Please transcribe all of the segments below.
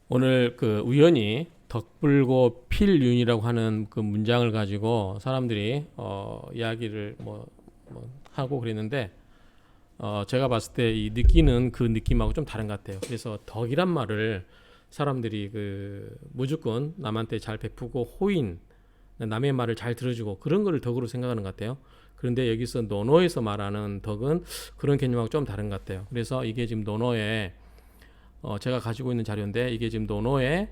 오늘 그 우연히 덕불고 필륜이라고 하는 그 문장을 가지고 사람들이 이야기를 뭐 하고 그랬는데 제가 봤을 때 이 느끼는 그 느낌하고 좀 다른 것 같아요. 그래서 덕이란 말을 사람들이 그 무조건 남한테 잘 베푸고 호인, 남의 말을 잘 들어주고 그런 거를 덕으로 생각하는 것 같아요. 그런데 여기서 논어에서 말하는 덕은 그런 개념하고 좀 다른 것 같아요. 그래서 이게 지금 논어에 제가 가지고 있는 자료인데 이게 지금 논어에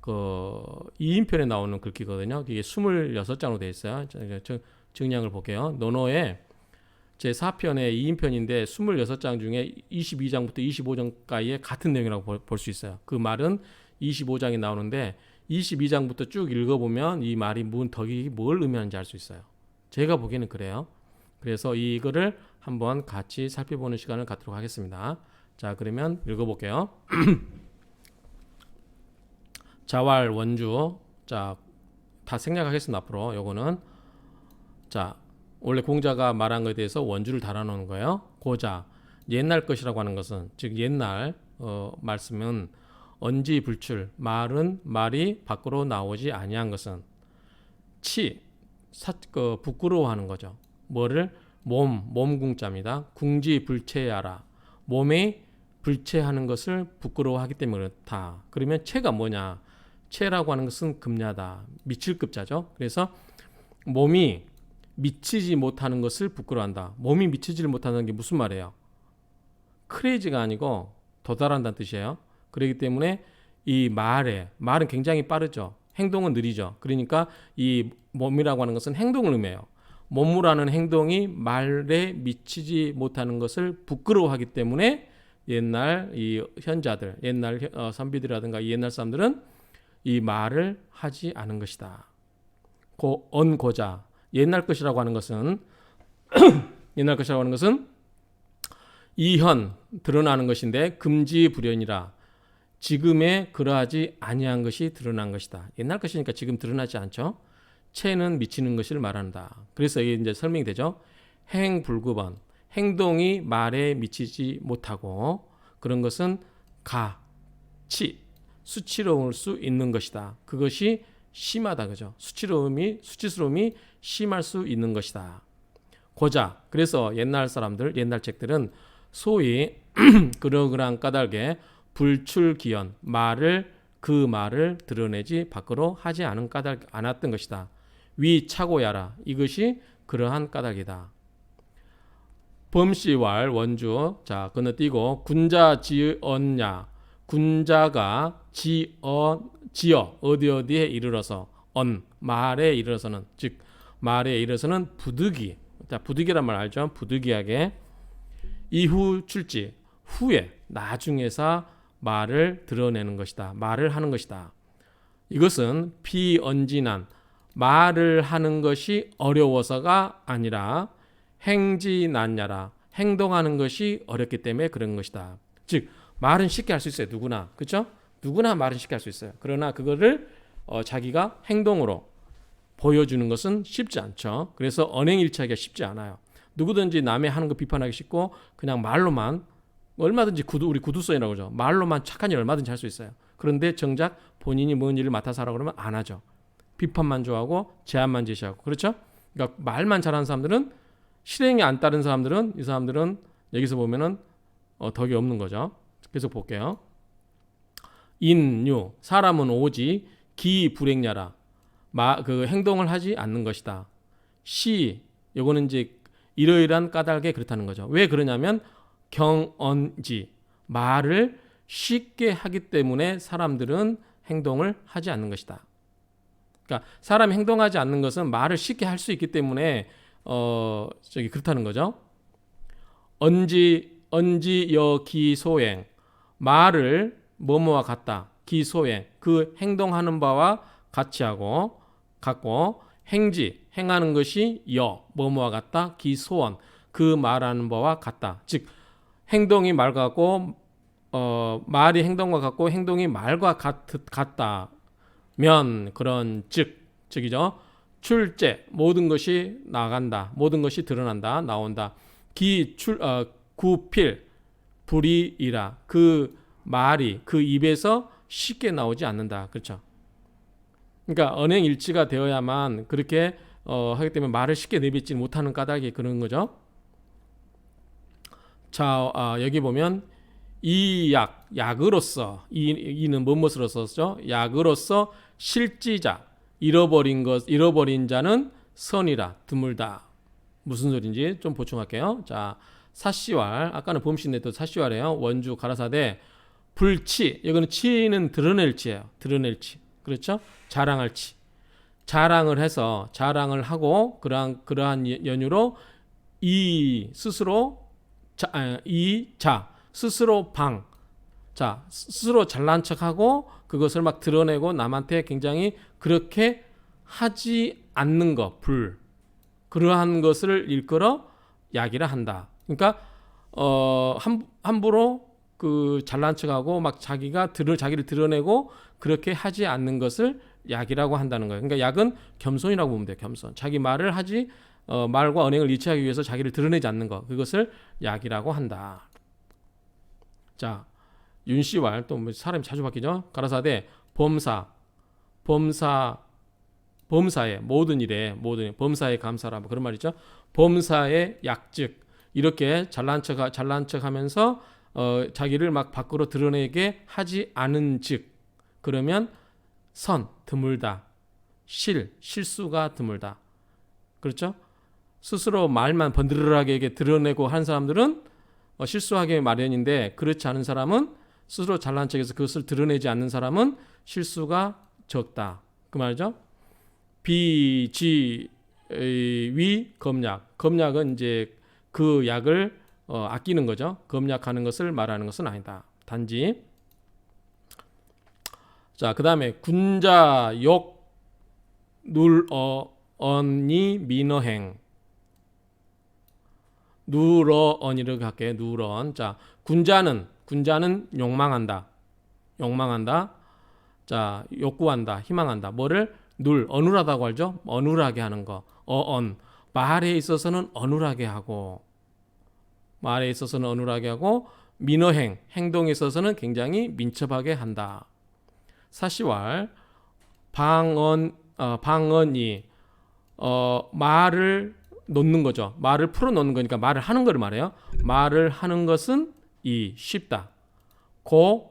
그 2인편에 나오는 글귀거든요. 이게 26장으로 되어 있어요. 정량을 볼게요. 논어에 제 4편의 2인편인데 26장 중에 22장부터 25장까지의 같은 내용이라고 볼 수 있어요. 그 말은 25장이 나오는데 22장부터 쭉 읽어보면 이 말이 무슨 덕이 뭘 의미하는지 알 수 있어요. 제가 보기에는 그래요. 그래서 이거를 한번 같이 살펴보는 시간을 갖도록 하겠습니다. 자, 그러면 읽어볼게요. 자왈 원주. 자, 다 생략하겠습니다. 앞으로 요거는. 자, 원래 공자가 말한 것에 대해서 원주를 달아놓은 거예요. 고자, 옛날 것이라고 하는 것은, 즉 옛날 말씀은 언지 불출, 말이 밖으로 나오지 아니한 것은 부끄러워하는 거죠. 뭐를? 몸궁자입니다. 궁지불체하라. 몸이 불체하는 것을 부끄러워하기 때문에 그렇다. 그러면 체가 뭐냐? 체라고 하는 것은 급냐다. 미칠 급자죠. 그래서 몸이 미치지 못하는 것을 부끄러워한다. 몸이 미치지를 못하는 게 무슨 말이에요? 크레이지가 아니고 도달한다는 뜻이에요. 그렇기 때문에 이 말은 굉장히 빠르죠. 행동은 느리죠. 그러니까 이 몸이라고 하는 것은 행동을 의미해요. 몸이라는 행동이 말에 미치지 못하는 것을 부끄러워하기 때문에 옛날 이 현자들, 옛날 선비들이라든가 옛날 사람들은 이 말을 하지 않은 것이다. 언고자, 옛날 것이라고 하는 것은 이현, 드러나는 것인데 금지불연이라, 지금에 그러하지 아니한 것이 드러난 것이다. 옛날 것이니까 지금 드러나지 않죠. 체는 미치는 것을 말한다. 그래서 이게 이제 설명이 되죠. 행불급원, 행동이 말에 미치지 못하고 그런 것은 수치로울 수 있는 것이다. 그것이 심하다, 그죠? 수치스러움이 심할 수 있는 것이다. 고자, 그래서 옛날 사람들, 옛날 책들은 소위 그러그러한 까닭에 불출기연, 그 말을 드러내지 밖으로 하지 않았던 것이다. 위차고야라, 이것이 그러한 까닭이다. 범시왈 원주. 자, 건너뛰고 군자 지언냐, 군자가 지어 어디에 이르러서, 말에 이르러서는, 즉 말에 이르러서는 부득이. 자, 부득이란 말 알죠? 부득이하게. 이후 출지, 후에 나중에서 말을 드러내는 것이다. 말을 하는 것이다. 이것은 비언진한, 말을 하는 것이 어려워서가 아니라 행지난야라, 행동하는 것이 어렵기 때문에 그런 것이다. 즉 말은 쉽게 할 수 있어요. 누구나. 그렇죠? 누구나 말은 쉽게 할 수 있어요. 그러나 그거를 자기가 행동으로 보여주는 것은 쉽지 않죠. 그래서 언행일치하기가 쉽지 않아요. 누구든지 남의 하는 거 비판하기 쉽고 그냥 말로만, 얼마든지 우리 구두선이라고 그러죠. 말로만 착한 일 얼마든지 할 수 있어요. 그런데 정작 본인이 뭔 일을 맡아서 하라고 그러면 안 하죠. 비판만 좋아하고 제안만 제시하고. 그렇죠? 그러니까 말만 잘하는 사람들은, 실행이 안 따른 사람들은, 이 사람들은 여기서 보면은 덕이 없는 거죠. 계속 볼게요. 인유, 사람은 오직 기불행야라, 그 행동을 하지 않는 것이다. 요거는 이제 이러이러한 까닭에 그렇다는 거죠. 왜 그러냐면 경언지, 말을 쉽게 하기 때문에 사람들은 행동을 하지 않는 것이다. 그러니까 사람이 행동하지 않는 것은 말을 쉽게 할 수 있기 때문에 그렇다는 거죠. 언지여 기소행, 말을 뭐뭐와 같다. 기소행, 그 행동하는 바와 같이 같고, 행하는 것이 뭐뭐와 같다. 기소원, 그 말하는 바와 같다. 즉 행동이 말과 같고 말이 행동과 같고 행동이 말과 같다면 그런 즉이죠. 출제, 모든 것이 나간다. 모든 것이 드러난다. 나온다. 구필, 불이이라, 그 말이 그 입에서 쉽게 나오지 않는다. 그렇죠? 그러니까 언행일치가 되어야만 그렇게 하기 때문에 말을 쉽게 내뱉지 못하는 까닭이 그런 거죠. 자, 여기 보면 이 약으로서 이는 뭐뭐으로서 죠 약으로서 실지자 잃어버린 자는 선이라 드물다. 무슨 소린지 좀 보충할게요. 자, 사시왈 아까는 범신에도 사시왈이에요. 원주 가라사대 불치 이거는 치는 드러낼 치예요. 드러낼 치. 그렇죠? 자랑할 치. 자랑을 해서 자랑을 하고 그러한 연유로 이 스스로 스스로 스스로 잘난 척하고 그것을 막 드러내고 남한테 굉장히 그렇게 하지 않는 것 그러한 것을 일컬어 약이라 한다. 그러니까 함부로 그 잘난 척하고 막 자기를 드러내고 그렇게 하지 않는 것을 약이라고 한다는 거예요. 그러니까 약은 겸손이라고 보면 돼요. 겸손. 자기 말을 하지 말과 언행을 일치하기 위해서 자기를 드러내지 않는 것 그것을 약이라고 한다. 자, 윤씨왈 또 사람이 자주 바뀌죠. 가라사대 범사의 모든 일에 범사에 감사라 뭐 그런 말이죠. 범사의 약즉 이렇게 잘난 척하면서 자기를 막 밖으로 드러내게 하지 않은 즉 그러면 드물다. 실수가 드물다. 그렇죠? 스스로 말만 번드르르하게 드러내고 한 사람들은 실수하게 마련인데 그렇지 않은 사람은 스스로 잘난 척해서 그것을 드러내지 않는 사람은 실수가 적다. 그 말이죠. 비지위 검약은 이제 그 약을 아끼는 거죠. 검약하는 것을 말하는 것은 아니다. 단지 자, 그다음에 군자 욕 눌언이 민어행 누러언이라고 할게요. 누러언. 자, 군자는 욕망한다. 자, 욕구한다. 희망한다. 뭐를 어눌하다고 하죠. 어눌하게 하는 거. 말에 있어서는 어눌하게 하고 민어행 행동에 있어서는 굉장히 민첩하게 한다. 사시왈 방언이 말을 놓는 거죠. 말을 풀어 놓는 거니까 말을 하는 거를 말해요. 말을 하는 것은 쉽다.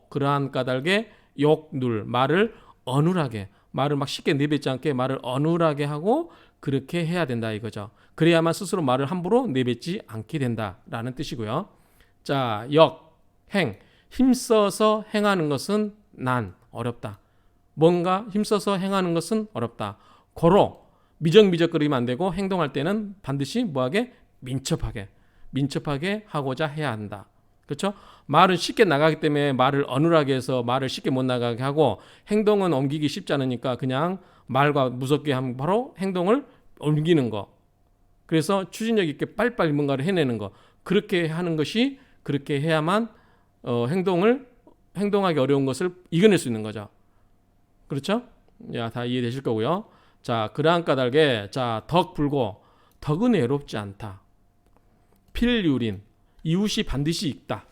그러한 까닭에 말을 어눌하게 말을 막 쉽게 내뱉지 않게 말을 어눌하게 하고 그렇게 해야 된다 이거죠. 그래야만 스스로 말을 함부로 내뱉지 않게 된다라는 뜻이고요. 자, 행 힘써서 행하는 것은 어렵다. 뭔가 힘써서 행하는 것은 어렵다. 미적미적거리면 안 되고 행동할 때는 반드시 민첩하게 하고자 해야 한다. 그렇죠? 말은 쉽게 나가기 때문에 말을 어눌하게 해서 말을 쉽게 못 나가게 하고 행동은 옮기기 쉽지 않으니까 그냥 말과 무섭게 하면 바로 행동을 옮기는 거. 그래서 추진력 있게 빨리빨리 뭔가를 해내는 거. 그렇게 하는 것이 그렇게 해야만 행동하기 어려운 것을 이겨낼 수 있는 거죠. 그렇죠? 다 이해되실 거고요. 자, 그러한 까닭에 덕은 외롭지 않다. 필유린 이웃이 반드시 있다.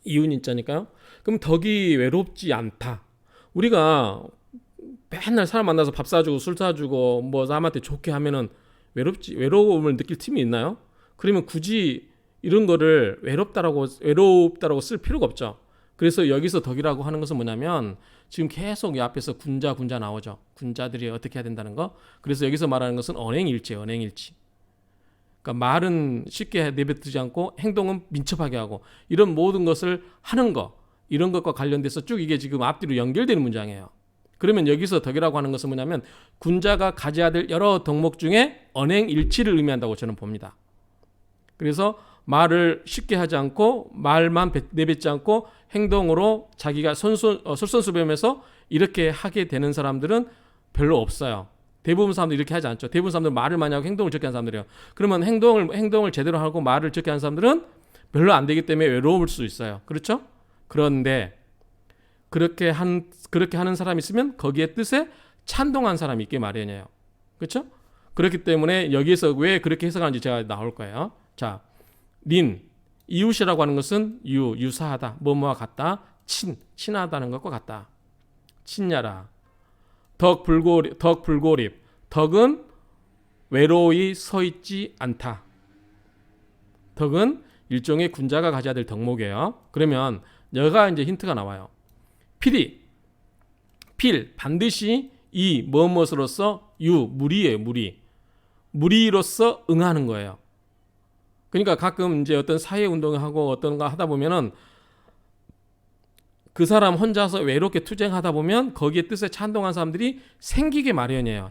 이웃인자니까요. 그럼 덕이 외롭지 않다. 우리가 맨날 사람 만나서 밥 사주고 술 사주고 뭐 남한테 좋게 하면은 외로움을 느낄 틈이 있나요? 그러면 굳이 이런 거를 외롭다라고 쓸 필요가 없죠. 그래서 여기서 덕이라고 하는 것은 뭐냐면 지금 계속 이 앞에서 군자 나오죠. 군자들이 어떻게 해야 된다는 거. 그래서 여기서 말하는 것은 언행일치. 그러니까 말은 쉽게 내뱉지 않고 행동은 민첩하게 하고 이런 모든 것을 하는 거 이런 것과 관련돼서 쭉 이게 지금 앞뒤로 연결되는 문장이에요. 그러면 여기서 덕이라고 하는 것은 뭐냐면 군자가 가져야 될 여러 덕목 중에 언행일치를 의미한다고 저는 봅니다. 그래서 말을 쉽게 하지 않고 말만 내뱉지 않고 행동으로 자기가 솔선수범해서 이렇게 하게 되는 사람들은 별로 없어요. 대부분 사람들 이렇게 하지 않죠. 대부분 사람들 말을 많이 하고 행동을 적게 하는 사람들이에요. 그러면 행동을 제대로 하고 말을 적게 하는 사람들은 별로 안 되기 때문에 외로울 수 있어요. 그렇죠? 그런데 그렇게 하는 사람이 있으면 거기에 뜻에 찬동한 사람이 있게 마련이에요. 그렇죠? 그렇기 때문에 여기에서 왜 그렇게 해석하는지 제가 나올 거예요. 자, 이웃이라고 하는 것은 유사하다. 뭐뭐와 같다. 친하다는 것과 같다. 친야라. 덕불고립. 덕은 외로이 서 있지 않다. 덕은 일종의 군자가 가져야 될 덕목이에요. 그러면 여가 이제 힌트가 나와요. 필이 반드시 이 무엇으로서 무리예요. 무리로서 응하는 거예요. 그러니까 가끔 이제 어떤 사회 운동을 하고 어떤가 하다 보면은 그 사람 혼자서 외롭게 투쟁하다 보면 거기에 뜻에 찬동한 사람들이 생기게 마련이에요.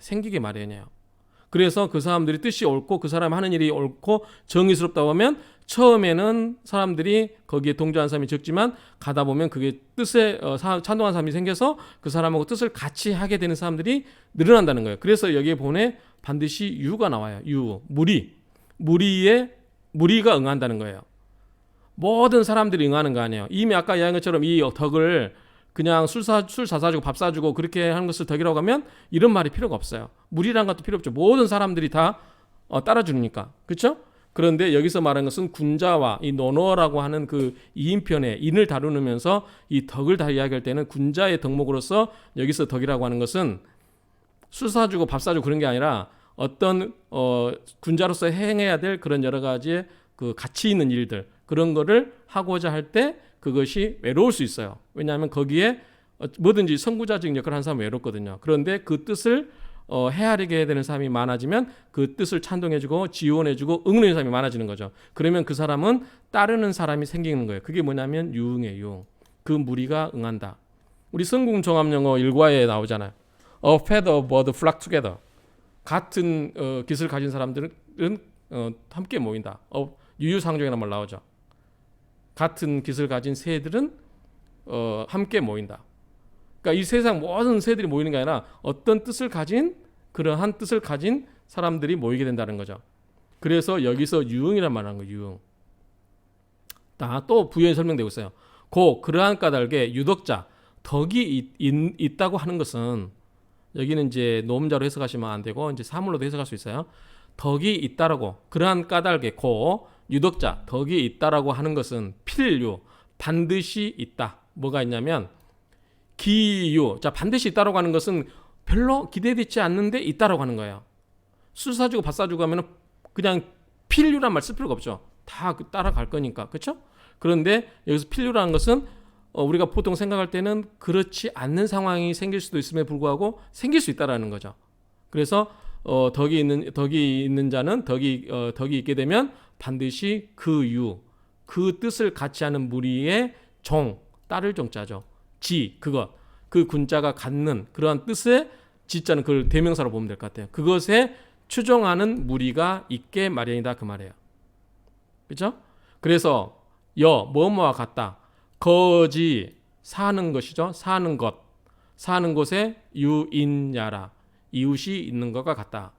그래서 그 사람들이 뜻이 옳고 그 사람 하는 일이 옳고 정의스럽다 보면 처음에는 사람들이 거기에 동조한 사람이 적지만 가다 보면 그게 뜻에 찬동한 사람이 생겨서 그 사람하고 뜻을 같이 하게 되는 사람들이 늘어난다는 거예요. 그래서 여기에 보내 반드시 유가 나와요. 무리가 응한다는 거예요. 모든 사람들이 응하는 거 아니에요. 이미 아까 이야기한 것처럼 이 덕을 그냥 술 사주고 밥 사주고 그렇게 하는 것을 덕이라고 하면 이런 말이 필요가 없어요. 무리란 것도 필요 없죠. 모든 사람들이 다 따라주니까. 그렇죠? 그런데 여기서 말하는 것은 군자와 이 논어라고 하는 그 이인편의 인을 다루면서 이 덕을 다 이야기할 때는 군자의 덕목으로서 여기서 덕이라고 하는 것은 술 사주고 밥 사주고 그런 게 아니라 어떤 군자로서 행해야 될 그런 여러 가지의 그 가치 있는 일들 그런 거를 하고자 할 때 그것이 외로울 수 있어요. 왜냐하면 거기에 뭐든지 선구자적 역할을 하는 사람은 외롭거든요. 그런데 그 뜻을 헤아리게 해야 되는 사람이 많아지면 그 뜻을 찬동해주고 지원해주고 응원하는 사람이 많아지는 거죠. 그러면 그 사람은 따르는 사람이 생기는 거예요. 그게 뭐냐면 유응이에요. 유응. 그 무리가 응한다. 우리 성궁종합영어 1과에 나오잖아요. A feather bird flock together. 같은 깃을 가진 사람들은 함께 모인다. 유유상종이라는 말 나오죠. 같은 깃을 가진 새들은 함께 모인다. 그러니까 이 세상 모든 새들이 모이는 게 아니라 어떤 뜻을 가진 그러한 뜻을 가진 사람들이 모이게 된다는 거죠. 그래서 여기서 유응이란 말을 하는 거예요. 유응. 또 부연이 설명되고 있어요. 그러한 까닭에 유덕자 덕이 있다고 하는 것은 여기는 이제 노음자로 해석하시면 안 되고 이제 사물로도 해석할 수 있어요. 덕이 있다라고 그러한 까닭에 유덕자 덕이 있다라고 하는 것은 필유 반드시 있다. 뭐가 있냐면 기유. 자, 반드시 있다라고 하는 것은 별로 기대되지 않는데 있다라고 하는 거예요. 술 사주고 밥 사주고 하면은 그냥 필유란 말 쓸 필요가 없죠. 다 따라갈 거니까. 그렇죠? 그런데 여기서 필유라는 것은 우리가 보통 생각할 때는 그렇지 않는 상황이 생길 수도 있음에 불구하고 생길 수 있다라는 거죠. 그래서 덕이 있는 자는 덕이 있게 되면 반드시 그 뜻을 같이 하는 무리의 따를 종자죠. 그 군자가 갖는 그러한 뜻의 지자는 그걸 대명사로 보면 될 것 같아요. 그것에 추종하는 무리가 있게 마련이다 그 말이에요. 그렇죠? 그래서 뭐뭐와 같다. 거지 사는 것이죠. 사는 곳에 유인야라 이웃이 있는 것과 같다.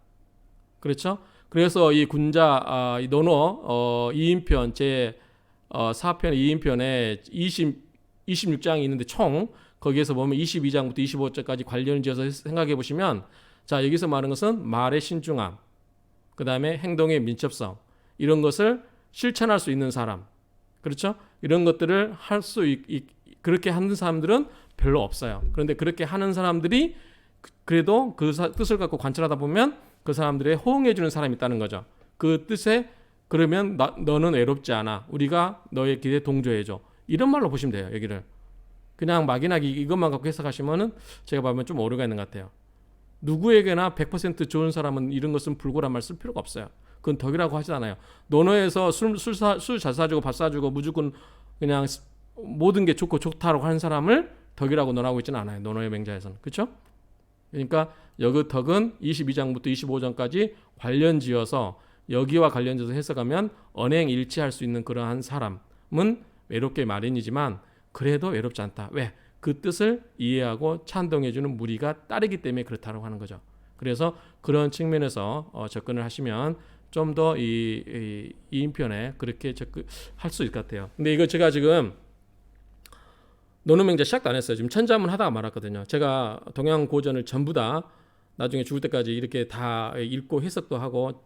그렇죠? 그래서 이 군자 이 논어 2인편 제 4편 2인편에 26장이 있는데 총 거기에서 보면 22장부터 25장까지 관련을 지어서 생각해 보시면 자 여기서 말하는 것은 말의 신중함 그 다음에 행동의 민첩성 이런 것을 실천할 수 있는 사람 그렇죠? 이런 것들을 그렇게 하는 사람들은 별로 없어요. 그런데 그렇게 하는 사람들이 그래도 그 뜻을 갖고 관찰하다 보면 그 사람들의 호응해 주는 사람이 있다는 거죠. 그 뜻에 그러면 너는 외롭지 않아. 우리가 너의 길에 동조해 줘. 이런 말로 보시면 돼요. 여기를. 그냥 막연하게 이것만 갖고 해석하시면은 제가 보면 좀 오류가 있는 것 같아요. 누구에게나 100% 좋은 사람은 이런 것은 불고란 말 쓸 필요가 없어요. 그건 덕이라고 하지 않아요. 논어에서 술 잘 사주고 밥 사주고 무조건 그냥 모든 게 좋다라고 하는 사람을 덕이라고 논하고 있지는 않아요. 논어의 맹자에서는. 그렇죠? 그러니까 여기 덕은 22장부터 25장까지 관련지어서 여기와 관련지어서 해석하면 언행일치할 수 있는 그러한 사람은 외롭게 마련이지만 그래도 외롭지 않다. 왜? 그 뜻을 이해하고 찬동해주는 무리가 따르기 때문에 그렇다고 하는 거죠. 그래서 그런 측면에서 접근을 하시면 좀 더 이 인편에 그렇게 접근할 수 있을 것 같아요. 근데 이거 제가 지금 논어맹자 시작도 안 했어요. 지금 천자문 하다가 말았거든요. 제가 동양 고전을 전부 다 나중에 죽을 때까지 이렇게 다 읽고 해석도 하고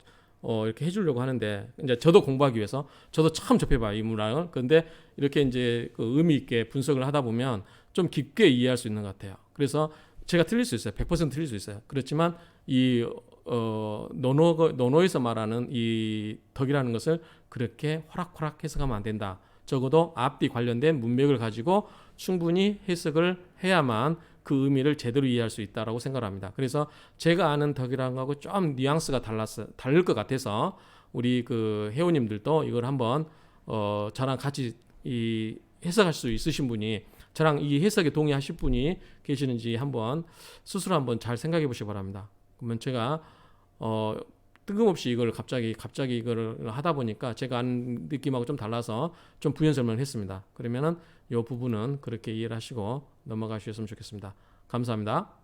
이렇게 해주려고 하는데 이제 저도 공부하기 위해서 저도 처음 접해봐요 이 문항을. 그런데 이렇게 이제 그 의미 있게 분석을 하다 보면 좀 깊게 이해할 수 있는 것 같아요. 그래서 제가 틀릴 수 있어요. 100% 틀릴 수 있어요. 그렇지만 이 논어에서 말하는 이 덕이라는 것을 그렇게 호락호락 해석하면 안 된다. 적어도 앞뒤 관련된 문맥을 가지고 충분히 해석을 해야만 그 의미를 제대로 이해할 수 있다라고 생각을 합니다. 그래서 제가 아는 덕이라는 거하고 좀 뉘앙스가 다를 것 같아서 우리 그 회원님들도 이걸 한번 저랑 같이 이 해석할 수 있으신 분이 저랑 이 해석에 동의하실 분이 계시는지 한번 스스로 한번 잘 생각해 보시기 바랍니다. 그러면 제가 뜬금없이 이걸 갑자기 이거를 하다 보니까 제가 아는 느낌하고 좀 달라서 좀 부연 설명을 했습니다. 그러면은 이 부분은 그렇게 이해를 하시고 넘어가셨으면 좋겠습니다. 감사합니다.